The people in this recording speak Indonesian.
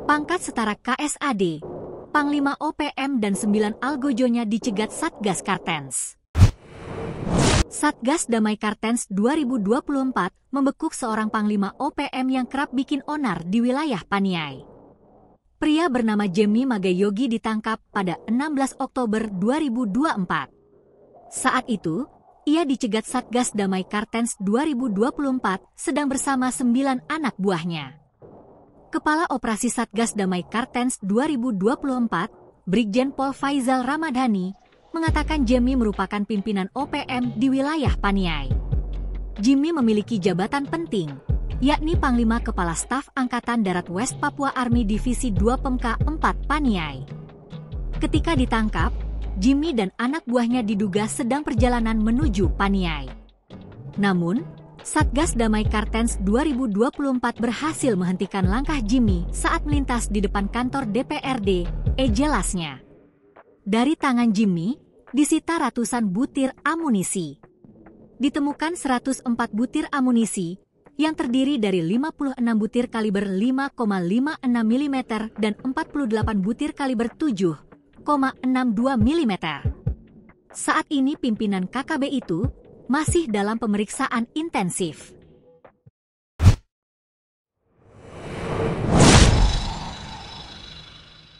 Pangkat setara KSAD, Panglima OPM dan 9 algojonya dicegat Satgas Kartens. Satgas Damai Kartens 2024 membekuk seorang Panglima OPM yang kerap bikin onar di wilayah Paniai. Pria bernama Jemmy Magayogi ditangkap pada 16 Oktober 2024. Saat itu, ia dicegat Satgas Damai Kartens 2024 sedang bersama 9 anak buahnya. Kepala Operasi Satgas Damai Kartens 2024, Brigjen Pol Faizal Ramadhani, mengatakan Jemmy merupakan pimpinan OPM di wilayah Paniai. Jimmy memiliki jabatan penting, yakni Panglima Kepala Staf Angkatan Darat West Papua Army Divisi 2 Pemka 4 Paniai. Ketika ditangkap, Jimmy dan anak buahnya diduga sedang perjalanan menuju Paniai. Namun, Satgas Damai Kartens 2024 berhasil menghentikan langkah Jimmy saat melintas di depan kantor DPRD, jelasnya. Dari tangan Jimmy, disita ratusan butir amunisi. Ditemukan 104 butir amunisi yang terdiri dari 56 butir kaliber 5,56 mm dan 48 butir kaliber 7,62 mm. Saat ini pimpinan KKB itu masih dalam pemeriksaan intensif.